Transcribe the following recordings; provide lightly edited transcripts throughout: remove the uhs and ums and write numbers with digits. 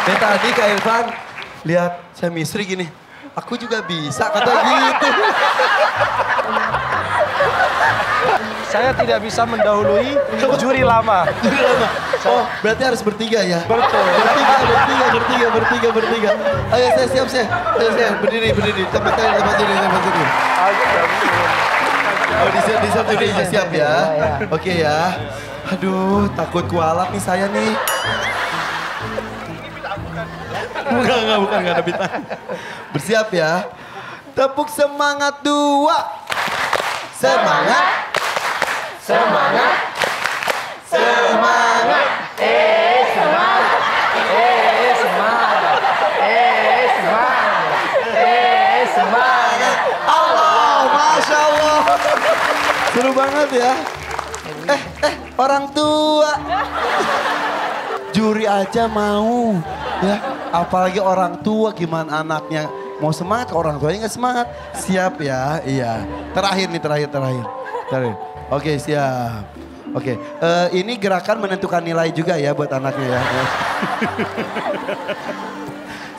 Dan tadi Kak Irfan lihat chemistry gini. Aku juga bisa kata gitu. Saya tidak bisa mendahului juri lama. Juri lama. Oh, berarti harus bertiga ya? Betul. Bertiga. Ayo saya siap. Ayo berdiri. Tempat sini. Oh, di satu ini siap ya? Oke ya. Aduh, takut kualat nih saya nih. Bukan, gak ada bintang. Bersiap ya. Tepuk semangat 2. Semangat. Semangat. Semangat. Semangat. Semangat. Allah, Masya Allah. Seru banget ya. Orang tua. Juri aja mau. Ya, apalagi orang tua gimana anaknya. Mau semangat, orang tuanya nggak semangat. Siap ya, iya. Terakhir. Oke, siap. Oke, ini gerakan menentukan nilai juga ya buat anaknya ya.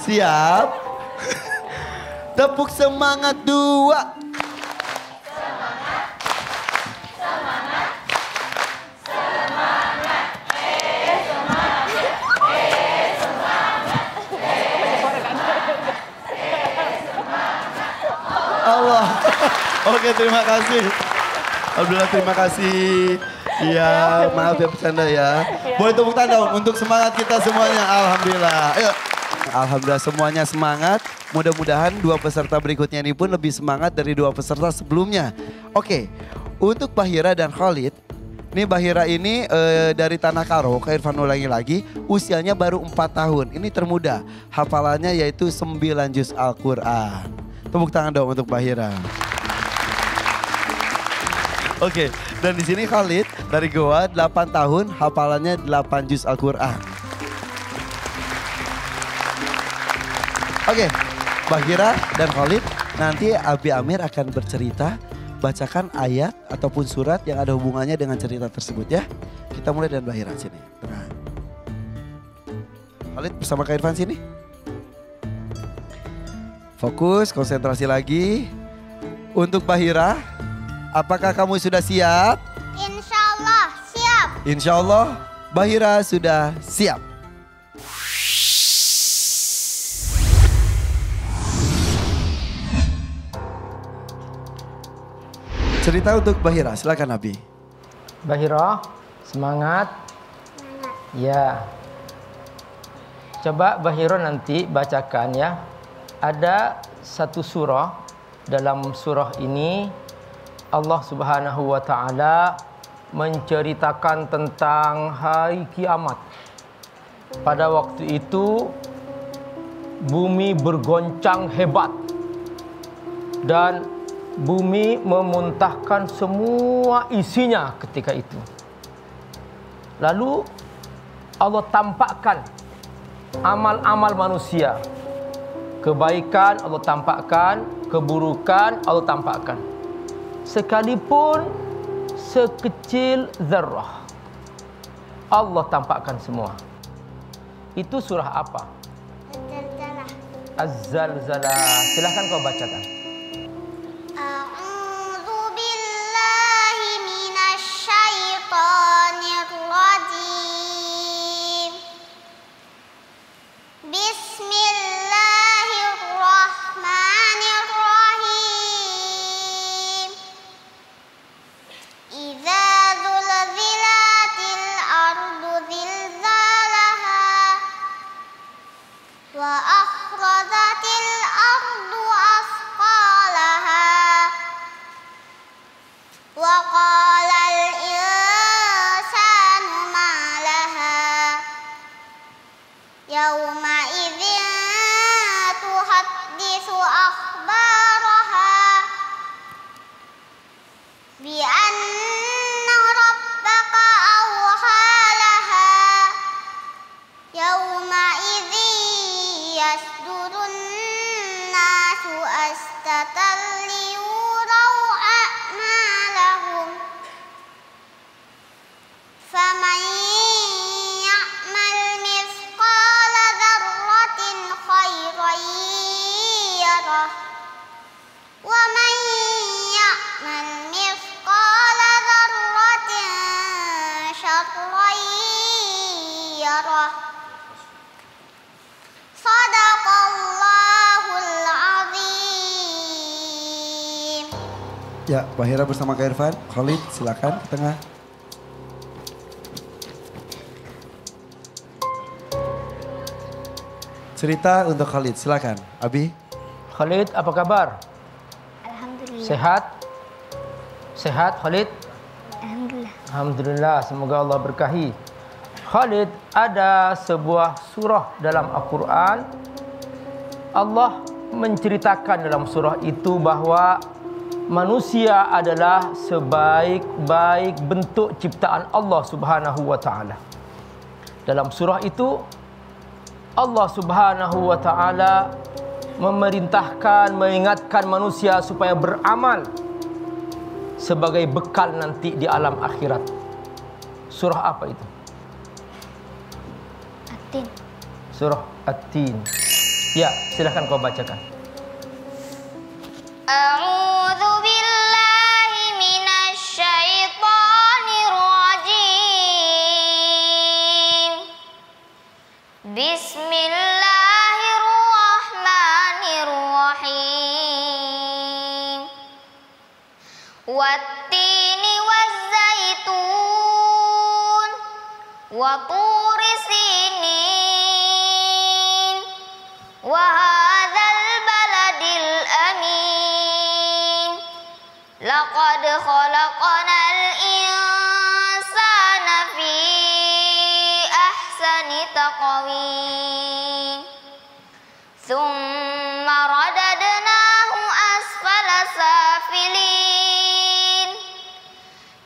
Siap. Tepuk semangat 2. Allah. Oke, terima kasih. Alhamdulillah, terima kasih. Iya, maaf ya bercanda ya. Boleh tepuk tangan untuk semangat kita semuanya. Alhamdulillah. Ayo. Alhamdulillah semuanya semangat. Mudah-mudahan 2 peserta berikutnya ini pun lebih semangat dari 2 peserta sebelumnya. Oke, untuk Bahira dan Khalid. Ini Bahira ini dari Tanah Karo, Kak Irfan ulangi lagi. Usianya baru 4 tahun. Ini termuda. Hafalannya yaitu 9 juz Al-Quran. Tepuk tangan dong untuk Bahira. Oke, dan di sini Khalid dari Goa 8 tahun, hafalannya 8 juz Al-Quran. Oke, Bahira dan Khalid, nanti Abi Amir akan bercerita, bacakan ayat ataupun surat yang ada hubungannya dengan cerita tersebut ya. Kita mulai dari Bahira sini. Tenang. Khalid bersama Kak Irfan sini. Fokus, konsentrasi lagi. Untuk Bahira, apakah kamu sudah siap? Insya Allah siap. Insya Allah, Bahira sudah siap. Cerita untuk Bahira, silakan Nabi. Bahira, semangat. Ya. Coba Bahira nanti bacakan ya. Ada satu surah, dalam surah ini Allah Subhanahu wa taala menceritakan tentang hari kiamat. Pada waktu itu bumi bergoncang hebat dan bumi memuntahkan semua isinya ketika itu. Lalu Allah tampakkan amal-amal manusia. Kebaikan Allah tampakkan, keburukan Allah tampakkan. Sekalipun sekecil zarrah, Allah tampakkan semua. Itu surah apa? Az-Zalzalah. Az-Zalzalah. Silahkan kau bacakan. A'udzu billahi minasy syaithanir rajim. Bismillahirrahmanirrahim. Idza zulzilatil ardu zilzalaha wa akhrajatil ardu asqalaha wa qalal insanu ma laha yauma idzin tuhadditsu akhbaraha bi anna rabbaka awhalaha yauma idzin yasdurun nasu astatan liyurau a'malahum faman ya'mal mithqala dzarratin bararah. Sadaqallahul azim. Ya, Bahira bersama Kak Irfan. Khalid silakan ke tengah. Cerita untuk Khalid, silakan. Abi. Khalid, apa kabar? Alhamdulillah. Sehat? Sehat Khalid? Alhamdulillah. Alhamdulillah, semoga Allah berkahi. Khalid, ada sebuah surah dalam Al-Quran. Allah menceritakan dalam surah itu bahwa manusia adalah sebaik-baik bentuk ciptaan Allah Subhanahu wa taala. Dalam surah itu Allah Subhanahu wa taala memerintahkan, mengingatkan manusia supaya beramal sebagai bekal nanti di alam akhirat. Surah apa itu? At-Tin. Surah At-Tin. Ya, silahkan kau bacakan. A'udzu billahi minasy syaithanir rajim. Bismillahirrahmanirrahim. Wattini wazzaitun wa turi sinin wa hadzal baladil amin. Laqad khalaqnal insana fi ahsani taqwim. Tsumma radadnahu asfala safilin.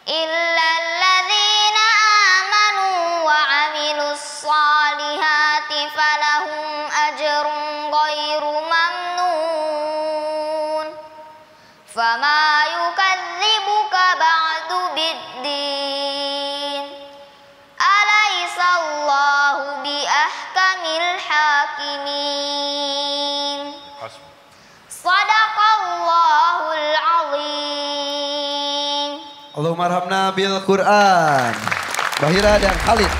Illa alladhina amanu wa 'amilus salihati falahum ajrun ghairu mamnun. Fama yukadzibuka ba'du biddin. Alaisallahu bi ahkamil hakimin. Sadaqallahul azim. Allahumma arhamna bil Quran. Bahira dan Khalid.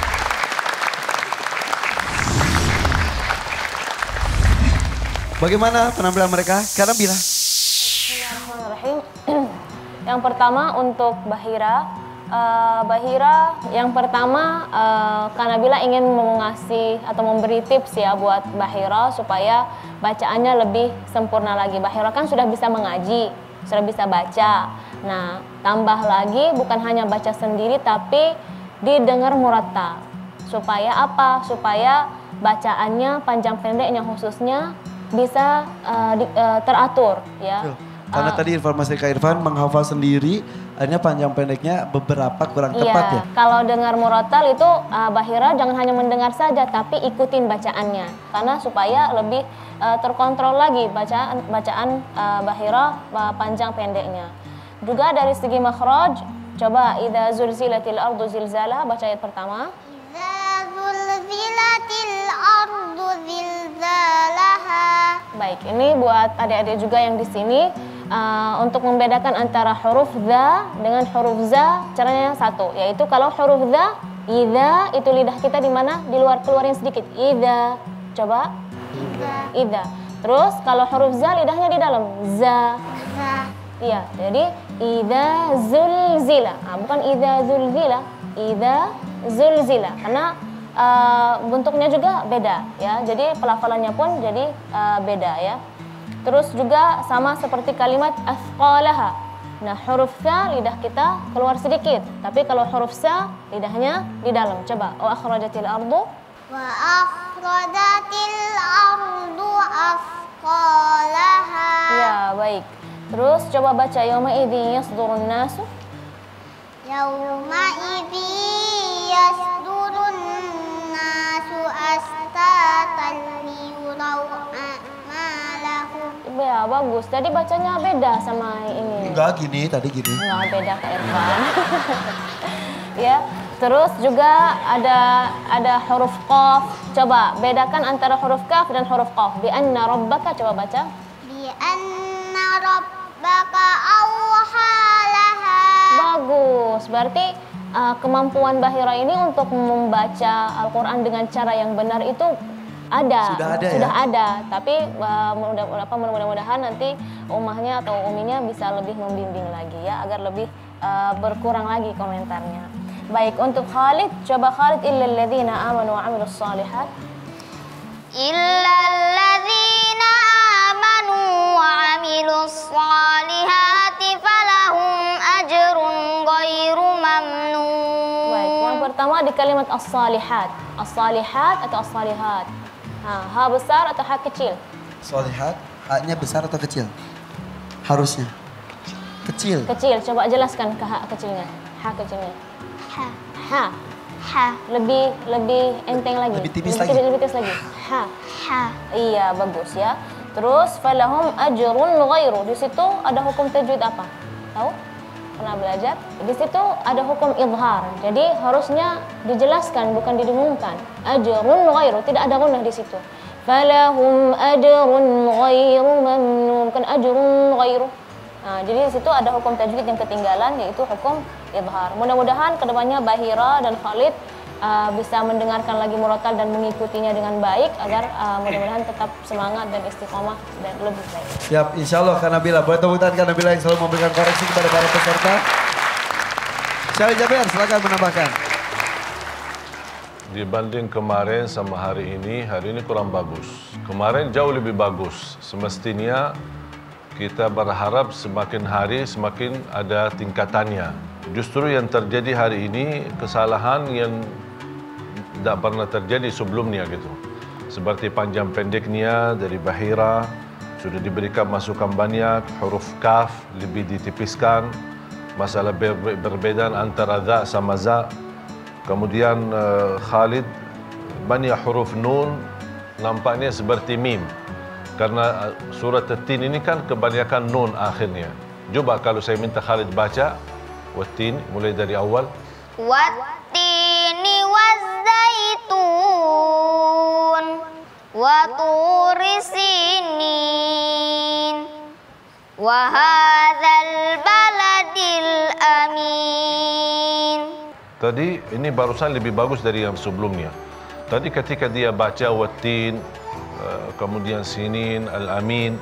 Bagaimana penampilan mereka? Karena bila Bismillahirrahmanirrahim. Yang pertama untuk Bahira. Bahira yang pertama Kak Nabila ingin mengasih atau memberi tips ya buat Bahira supaya bacaannya lebih sempurna lagi. Bahira kan sudah bisa mengaji, sudah bisa baca. Nah, tambah lagi bukan hanya baca sendiri tapi didengar murattal. Supaya apa? Supaya bacaannya panjang pendeknya khususnya bisa teratur ya. karena tadi informasi Kak Irfan menghafal sendiri, akhirnya panjang pendeknya beberapa kurang tepat ya. Kalau dengar murattal itu Bahira jangan hanya mendengar saja tapi ikutin bacaannya karena supaya lebih terkontrol lagi bacaan Bahira panjang pendeknya. Juga dari segi makhraj, coba idza zulzilatil ardu zilzala, baca ayat pertama. Idza zulzilatil ardu zilzalaha. Baik, ini buat adik-adik juga yang di sini untuk membedakan antara huruf za dengan huruf za, caranya satu, yaitu kalau huruf za, idza itu lidah kita di mana? Di luar, keluarin sedikit. Idza. Coba. Idza. Terus kalau huruf za lidahnya di dalam. Za. Iya, jadi idza zulzila. Bukan idza zulzila, idza zulzila. Karena bentuknya juga beda ya. Jadi pelafalannya pun jadi beda ya. Terus juga sama seperti kalimat athqalaha. Nah, huruf sa lidah kita keluar sedikit, tapi kalau huruf sa lidahnya di dalam. Coba, wa akhrajatil ardu. Wa akhrajatil ardu athqalaha. Ya, baik. Terus coba baca yauma idzi yasdurun nasu. Yauma idzi yasdurun nasu astatan liyurau a'malahum. Ya, bagus. Tadi bacanya beda sama ini. Enggak gini, tadi gini. Enggak beda Kak Irfan. Ya. Terus juga ada huruf qaf. Coba bedakan antara huruf kaf dan huruf qaf. Bi anna rabbaka, coba baca. Bi anna rabbaka awhalaha. Bagus. Berarti kemampuan Bahira ini untuk membaca Al-Quran dengan cara yang benar itu ada. Sudah ada. Tapi mudah-mudahan nanti umahnya atau uminya bisa lebih membimbing lagi ya, agar lebih berkurang lagi komentarnya. Baik, untuk Khalid, coba Khalid, illal ladzina amanu wa 'amilus shalihat. Illal ladzina amanu wa 'amilus shalihati falahum ajrun ghairu mamnun. Baik, yang pertama di kalimat as-salihat. As-salihat atau as-salihat? Ha besar atau ha kecil? Shalihat, ha-nya besar atau kecil? Harusnya kecil. Kecil, coba jelaskan ke ha kecilnya. Ha kecilnya. Ha. Lebih enteng lagi. Lebih tipis lagi. Ha. Iya, bagus ya. Terus falahum ajrun ghairu. Di situ ada hukum tajwid apa? Tahu? Pernah belajar? Di situ ada hukum idhar. Jadi harusnya dijelaskan bukan didengungkan. Ajrun ghairu, tidak ada gunnah di situ. Falahum ajrun ghairu mamnun. Kan ajrun ghairu. Nah, jadi di situ ada hukum tajwid yang ketinggalan, yaitu hukum idhar. Mudah-mudahan kedepannya Bahira dan Khalid bisa mendengarkan lagi murotal dan mengikutinya dengan baik agar mudah-mudahan tetap semangat dan istiqomah dan lebih baik. Siap, insya Allah Kak Nabila. Boleh tepuk tangan Kak Nabila yang selalu memberikan koreksi kepada para peserta. Syahli Jaber, silakan menambahkan. Dibanding kemarin sama hari ini kurang bagus. Kemarin jauh lebih bagus. Semestinya kita berharap semakin hari semakin ada tingkatannya. Justru yang terjadi hari ini kesalahan yang tidak pernah terjadi sebelumnya gitu. Seperti panjang pendeknya dari Bahira sudah diberikan masukan banyak, huruf kaf lebih ditipiskan, masalah perbedaan antara za sama za. Kemudian Khalid banyak huruf nun nampaknya seperti mim. Karena surat At-Tin ini kan kebanyakan nun akhirnya. Coba kalau saya minta Khalid baca Wat-Tin mulai dari awal. Wat-tini waz-zaitun wa turi sinin wa hadzal baladil amin. Tadi ini barusan lebih bagus dari yang sebelumnya. Tadi ketika dia baca Wat-Tin, kemudian Sinin, Al-Amin,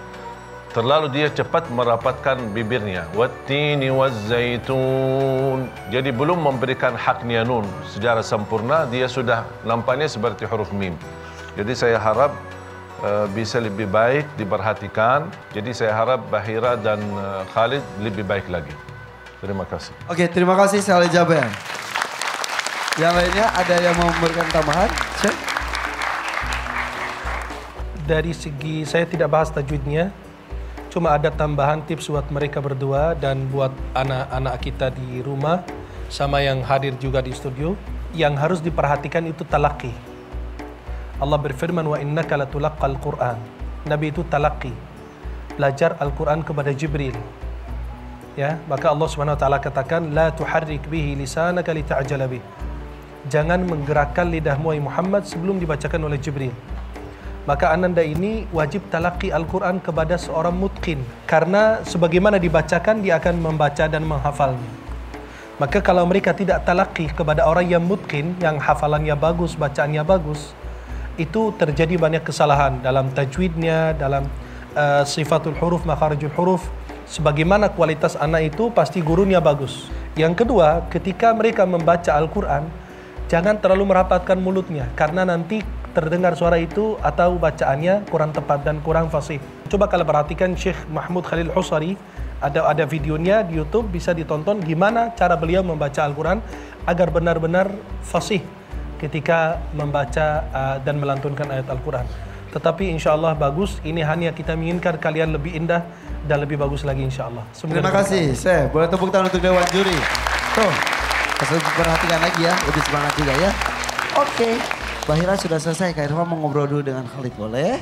terlalu dia cepat merapatkan bibirnya. Wat-tini waz-zaitun. Jadi belum memberikan haknya nun secara sempurna, dia sudah nampaknya seperti huruf mim. Jadi saya harap bisa lebih baik diperhatikan. Jadi saya harap Bahira dan Khalid lebih baik lagi. Terima kasih. Oke, terima kasih Syahli Jaber. Yang lainnya ada yang mau memberikan tambahan? Dari segi saya tidak bahas tajwidnya, cuma ada tambahan tips buat mereka berdua dan buat anak-anak kita di rumah sama yang hadir juga di studio. Yang harus diperhatikan itu talaqi. Allah berfirman wa innaka latulaqqal Qur'an. Nabi itu talaqi, belajar Al-Quran kepada Jibril. Ya, maka Allah Subhanahu wa taala katakan la tuharrik bihi lisanaka lita'jala bih. Jangan menggerakkan lidahmu wahai Muhammad sebelum dibacakan oleh Jibril. Maka ananda ini wajib talaqi Al-Quran kepada seorang mutqin. Karena sebagaimana dibacakan, dia akan membaca dan menghafalnya. Maka kalau mereka tidak talaqi kepada orang yang mutqin, yang hafalannya bagus, bacaannya bagus, itu terjadi banyak kesalahan dalam tajwidnya, dalam sifatul huruf, makharijul huruf. Sebagaimana kualitas anak itu, pasti gurunya bagus. Yang kedua, ketika mereka membaca Al-Quran, jangan terlalu merapatkan mulutnya. Karena nanti terdengar suara itu atau bacaannya kurang tepat dan kurang fasih. Coba kalau perhatikan Syekh Mahmud Khalil Husari, ada videonya di YouTube, bisa ditonton gimana cara beliau membaca Al-Quran agar benar-benar fasih ketika membaca dan melantunkan ayat Al-Quran. Tetapi insya Allah bagus, ini hanya kita menginginkan kalian lebih indah dan lebih bagus lagi insya Allah. Terima kasih, Syekh. Boleh tepuk tangan untuk Dewan Juri. Tuh, perhatikan lagi ya, lebih semangat juga ya. Oke. Bahira sudah selesai, Kak Irfan mau ngobrol dulu dengan Khalid, boleh?